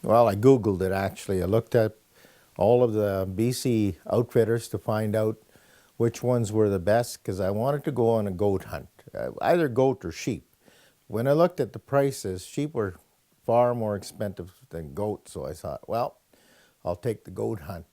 Well, I Googled it actually. I looked at all of the BC outfitters to find out which ones were the best because I wanted to go on a goat hunt, either goat or sheep. When I looked at the prices, sheep were far more expensive than goat, so I thought, well, I'll take the goat hunt.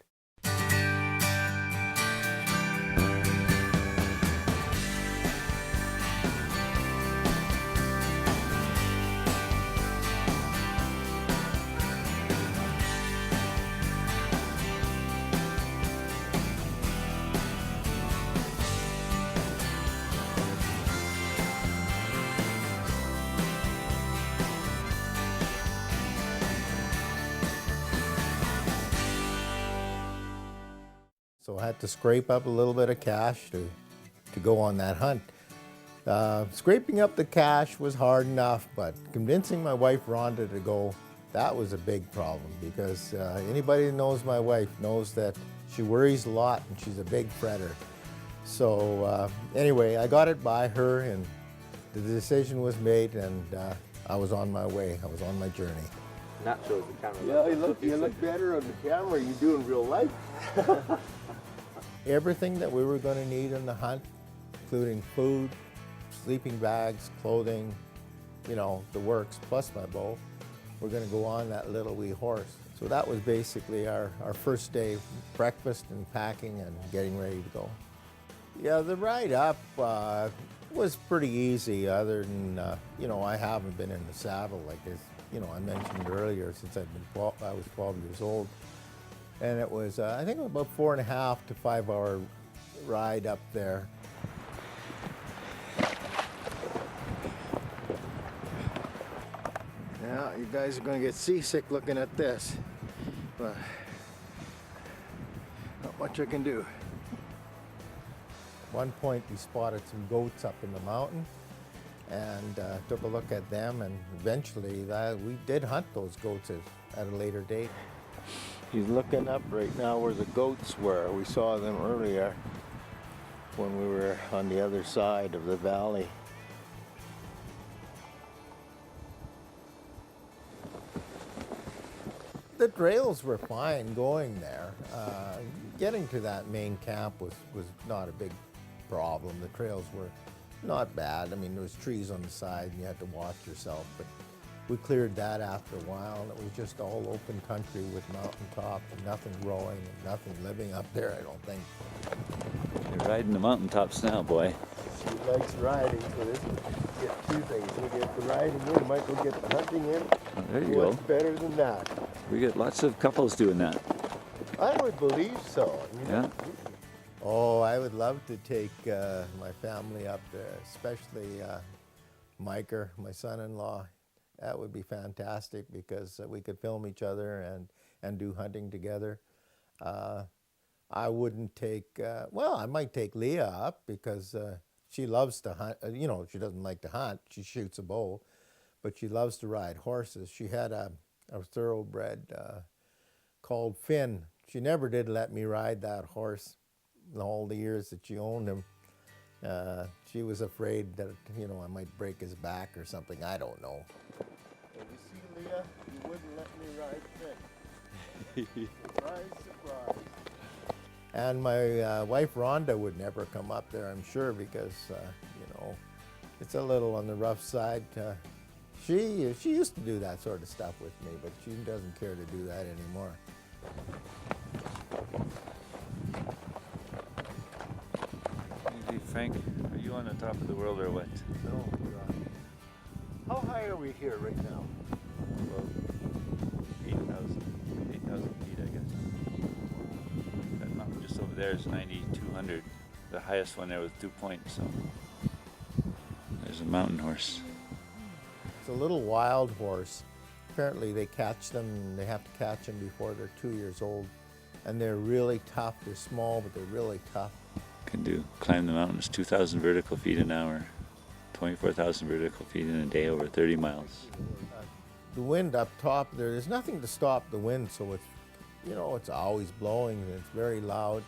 So I had to scrape up a little bit of cash to go on that hunt. Scraping up the cash was hard enough, but convincing my wife Rhonda to go, that was a big problem because anybody who knows my wife knows that she worries a lot and she's a big fretter. So anyway, I got it by her and the decision was made and I was on my way. I was on my journey. That shows the camera. Yeah, you look better on the camera. You do in real life. Everything that we were going to need in the hunt, including food, sleeping bags, clothing, you know, the works, plus my bow, we're going to go on that little wee horse. So that was basically our first day, breakfast and packing and getting ready to go. Yeah, the ride up was pretty easy other than, you know, I haven't been in the saddle like this, you know, I mentioned earlier since I was 12 years old. And it was, I think, about 4.5 to 5 hour ride up there. Now, you guys are going to get seasick looking at this, but not much I can do. At one point, we spotted some goats up in the mountain and took a look at them, and eventually we did hunt those goats at a later date. He's looking up right now where the goats were. We saw them earlier when we were on the other side of the valley. The trails were fine going there. Getting to that main camp was not a big problem. The trails were not bad. I mean, there was trees on the side and you had to watch yourself, but we cleared that after a while, and it was just all open country with mountaintop and nothing growing and nothing living up there, I don't think. You're riding the mountaintops now, boy. He likes riding, so this we get two things. We get the riding in, we might go get the hunting in. Oh, there you What's go. better than that? We get lots of couples doing that. I would believe so. You know? Yeah. Oh, I would love to take my family up there, especially Micah, my son-in-law. That would be fantastic because we could film each other and do hunting together. I wouldn't take, well, I might take Leah up because she loves to hunt. You know, she doesn't like to hunt. She shoots a bow, but she loves to ride horses. She had a thoroughbred called Finn. She never did let me ride that horse in all the years that she owned him. She was afraid that, you know, I might break his back or something. I don't know. And you see, Leah, you wouldn't let me ride Finn. Surprise, surprise. And my wife Rhonda would never come up there, I'm sure, because, you know, it's a little on the rough side. She used to do that sort of stuff with me, but she doesn't care to do that anymore. Hey, Frank, are you on the top of the world or what? No, how high are we here right now? Well, 8,000 feet, I guess. That mountain just over there is 9,200. The highest one there was 2 points, so there's a mountain horse. It's a little wild horse. Apparently they catch them, and they have to catch them before they're 2 years old. And they're really tough. They're small, but they're really tough. Can climb the mountains 2,000 vertical feet an hour, 24,000 vertical feet in a day, over 30 miles. The wind up top there's nothing to stop the wind, so it's, you know, it's always blowing and it's very loud.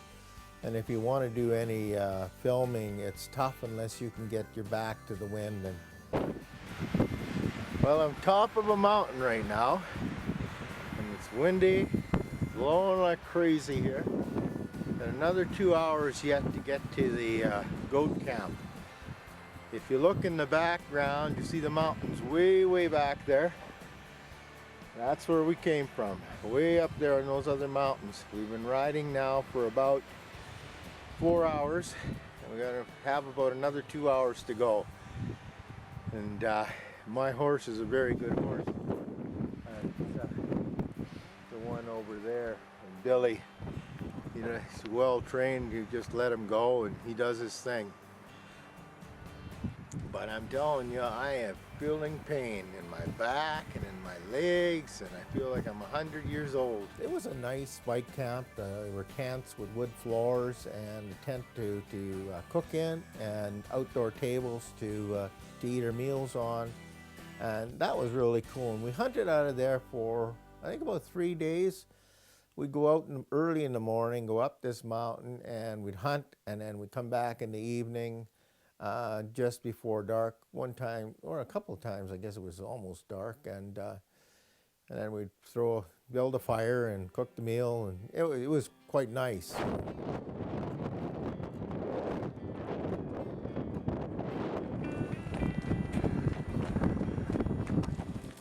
And if you want to do any filming, it's tough unless you can get your back to the wind. And well, I'm top of a mountain right now, It's windy, blowing like crazy here. And another 2 hours yet to get to the goat camp. If you look in the background, you see the mountains way back there. That's where we came from, way up there in those other mountains. We've been riding now for about 4 hours, and we gotta have about another 2 hours to go. And my horse is a very good horse. The one over there, and Billy, he's well trained. You just let him go, and he does his thing. But I'm telling you, I am feeling pain in my back and in my legs, and I feel like I'm 100 years old. It was a nice bike camp. There were tents with wood floors and a tent to cook in, and outdoor tables to eat our meals on. And that was really cool. And we hunted out of there for, I think, about 3 days. We'd go out early in the morning, go up this mountain, and we'd hunt, and then we'd come back in the evening. Just before dark one time, or a couple of times, I guess it was almost dark, and then we'd build a fire and cook the meal, and it was quite nice.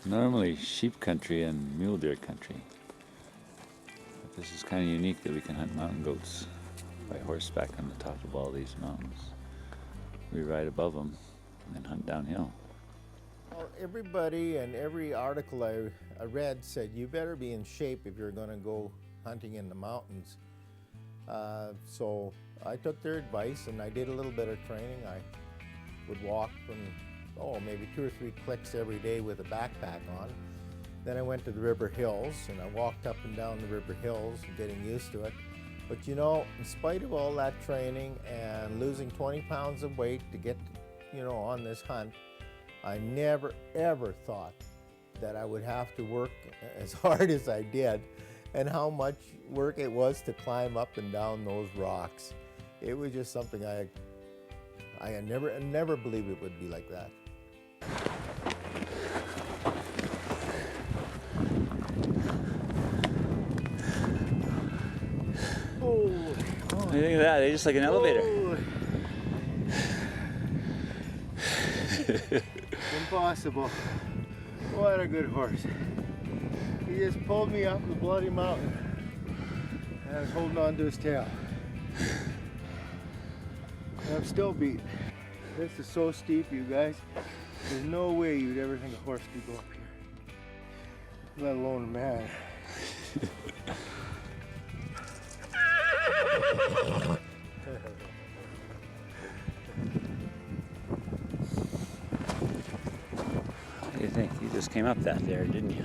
Normally sheep country and mule deer country. But this is kind of unique that we can hunt mountain goats by horseback on the top of all these mountains. We ride above them and then hunt downhill. Well, everybody and every article I read said you better be in shape if you're going to go hunting in the mountains. So I took their advice and I did a little bit of training. I would walk from, maybe 2 or 3 clicks every day with a backpack on. Then I went to the river hills and I walked up and down the river hills, getting used to it. But in spite of all that training and losing 20 pounds of weight to get, on this hunt, I never ever thought that I would have to work as hard as I did, and how much work it was to climb up and down those rocks. It was just something I had never believed it would be like that. What do you think of that? They're just like an elevator. Impossible. What a good horse. He just pulled me up the bloody mountain, and I was holding on to his tail. And I'm still beat. This is so steep, you guys. There's no way you'd ever think a horse could go up here, let alone a man. What do you think? You just came up that there, didn't you?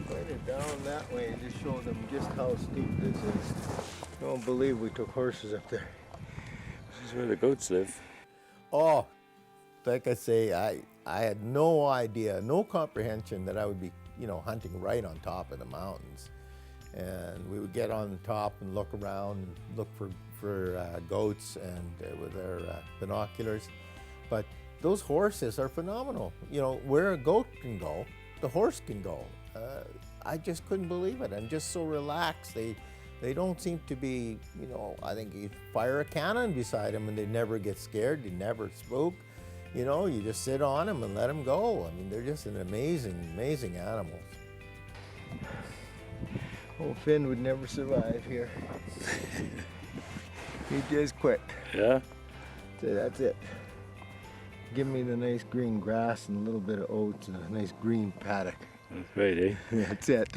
Pointed down that way and just showed them just how steep this is. I don't believe we took horses up there. This is where the goats live. Oh, like I say, I had no idea, no comprehension that I would be, hunting right on top of the mountains. And we would get on top and look around and look for goats and with our binoculars. But those horses are phenomenal. Where a goat can go, the horse can go. I just couldn't believe it. I'm just so relaxed. They don't seem to be, I think you fire a cannon beside them and they never get scared, they never spook. You just sit on them and let them go. I mean, they're just an amazing animals. Old Finn would never survive here. He just quit. Yeah? So that's it. Give me the nice green grass and a little bit of oats and a nice green paddock. That's right, eh? That's it.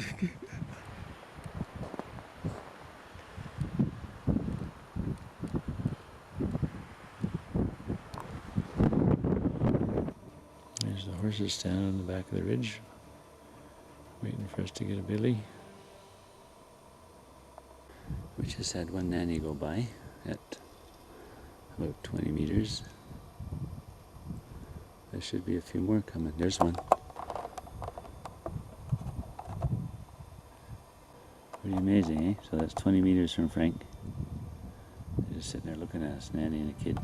There's the horses standing on the back of the ridge, waiting for us to get a billy. We just had one nanny go by at about 20 meters. There should be a few more coming. There's one. Pretty amazing, eh? So that's 20 meters from Frank. They're just sitting there looking at us, nanny and a kid.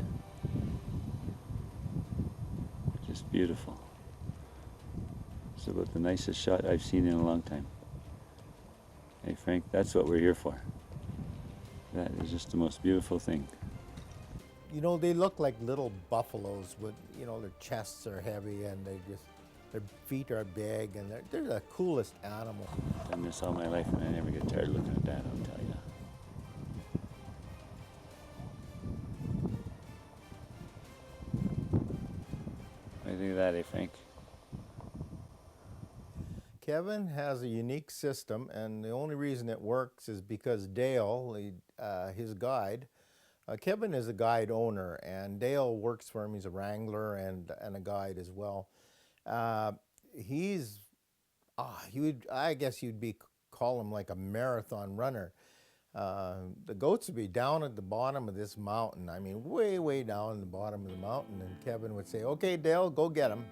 Just beautiful. It's about the nicest shot I've seen in a long time. Hey Frank, that's what we're here for. That is just the most beautiful thing. You know, they look like little buffaloes with, you know, their chests are heavy and their feet are big, and they're the coolest animal. I've done this all my life and I never get tired looking at that, I'll tell you. What do you think of that, eh Frank? Kevin has a unique system, and the only reason it works is because Dale, his guide, Kevin is a guide owner, and Dale works for him. He's a wrangler and a guide as well. I guess you'd call him like a marathon runner. The goats would be down at the bottom of this mountain. I mean, way, way down at the bottom of the mountain, and Kevin would say, "Okay, Dale, go get them."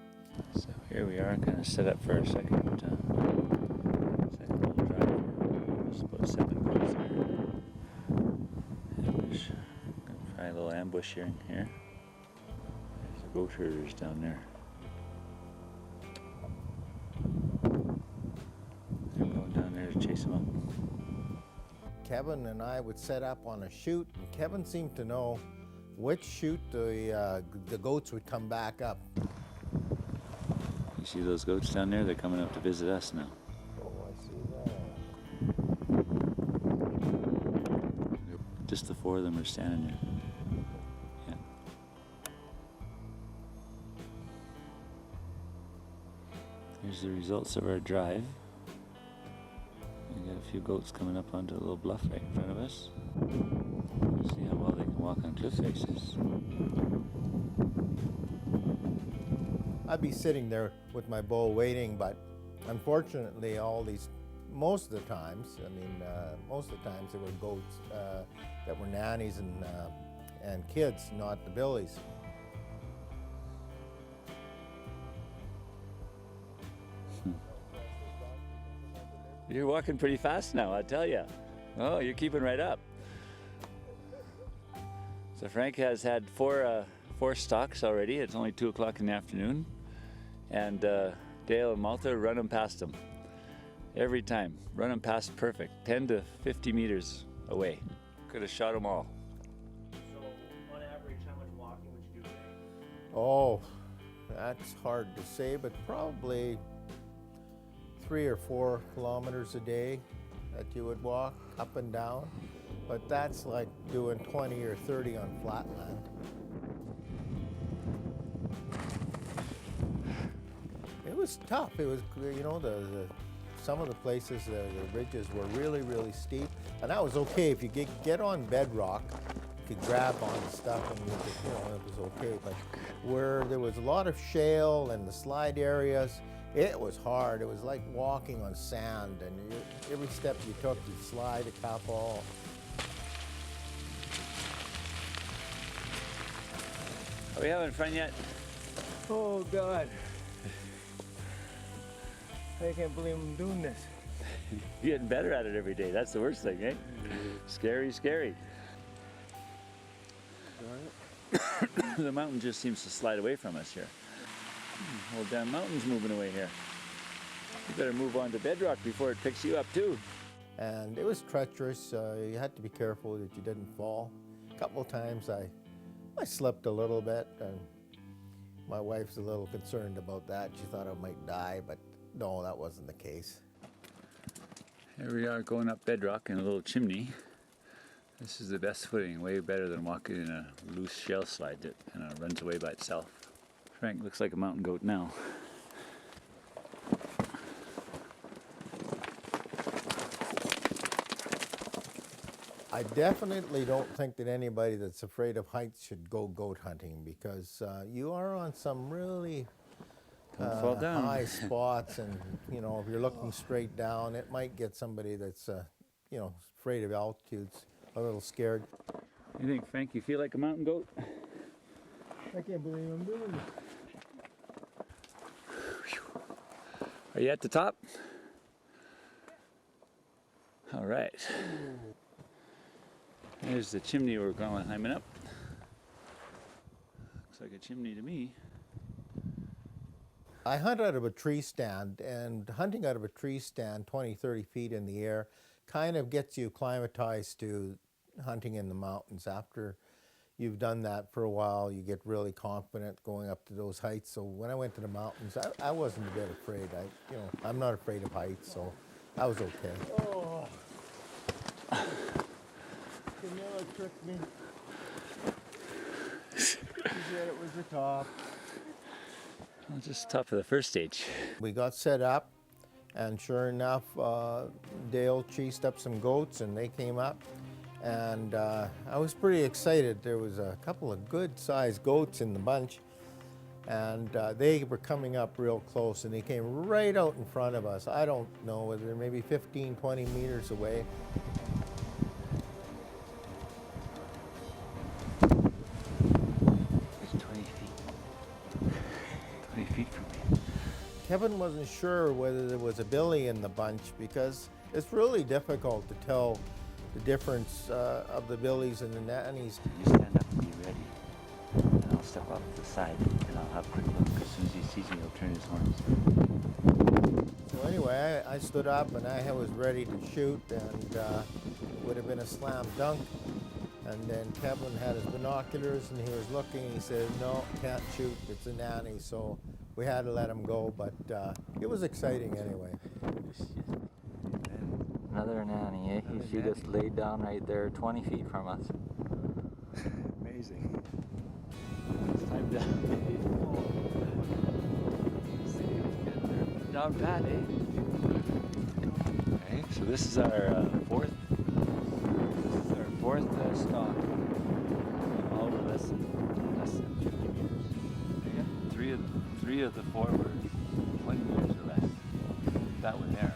So here we are, kind of set up for a second little drive here. There's about 7 goats there. Ambush. Gonna try a little ambush here. There's the goat herders down there. They're going down there to chase them up. Kevin and I would set up on a chute, and Kevin seemed to know which chute the goats would come back up. You see those goats down there? They're coming up to visit us now. Oh, I see that. Just the 4 of them are standing there. Yeah. Here's the results of our drive. We got a few goats coming up onto a little bluff right in front of us. We'll see how well they can walk on cliff faces. I'd be sitting there with my bow waiting, but unfortunately most of the times there were goats that were nannies and kids, not the billies. You're walking pretty fast now, I tell you. Oh, you're keeping right up. So Frank has had four stalks already. It's only 2 o'clock in the afternoon. And Dale and Malta run them past him. Every time, run them past perfect, 10 to 50 meters away. Could have shot them all. So, on average, how much walking would you do a day? Oh, that's hard to say, but probably 3 or 4 kilometers a day that you would walk up and down. But that's like doing 20 or 30 on flatland. It was tough. It was, you know, some of the places, the ridges were really, really steep, and that was okay. If you get on bedrock, you could grab on stuff and you could, you know, it was okay. But where there was a lot of shale and the slide areas, it was hard. It was like walking on sand, and every step you took, you'd slide a couple. Are we having fun yet? Oh, God. I can't believe I'm doing this. You're getting better at it every day. That's the worst thing, eh? Scary, scary. The mountain just seems to slide away from us here. Whole damn mountain's moving away here. You better move on to bedrock before it picks you up too. And it was treacherous. You had to be careful that you didn't fall. A couple of times I slipped a little bit, and my wife's a little concerned about that. She thought I might die, but no, that wasn't the case. Here we are going up bedrock in a little chimney. This is the best footing, way better than walking in a loose shell slide that kind of runs away by itself. Frank looks like a mountain goat now. I definitely don't think that anybody that's afraid of heights should go goat hunting, because you are on some really Fall down. high spots, and you know, if you're looking straight down, it might get somebody that's you know, afraid of altitudes a little scared. You think, Frank, you feel like a mountain goat? I can't believe I'm doing this. Are you at the top? All right. There's the chimney we're going climbing up. Looks like a chimney to me. I hunt out of a tree stand, and hunting out of a tree stand 20, 30 feet in the air kind of gets you acclimatized to hunting in the mountains. After you've done that for a while, you get really confident going up to those heights. So when I went to the mountains, I wasn't a bit afraid. I'm not afraid of heights, so I was okay. Oh, Camilla tricked me. She said it was the top. Well, just top of the first stage. We got set up, and sure enough, Dale chased up some goats, and they came up. And I was pretty excited. There was a couple of good-sized goats in the bunch, and they were coming up real close, and they came right out in front of us. I don't know whether they're maybe 15, 20 meters away. It's 20 feet. 20 feet from me. Kevin wasn't sure whether there was a billy in the bunch because it's really difficult to tell the difference of the billies and the nannies. You stand up and be ready. And I'll step off to the side and I'll have a quick look. As soon as he sees me, he'll turn his horns. So anyway, I stood up and I was ready to shoot, and it would have been a slam dunk. And then Kevin had his binoculars and he was looking. He said, "No, can't shoot. It's a nanny." So we had to let him go, but it was exciting anyway. Another nanny, eh? You see this laid down right there 20 feet from us. Amazing. It's time to down pat, eh? Okay, so this is our fourth stock. All were less than 50 meters. Three of the four were 20 meters or less. That one there.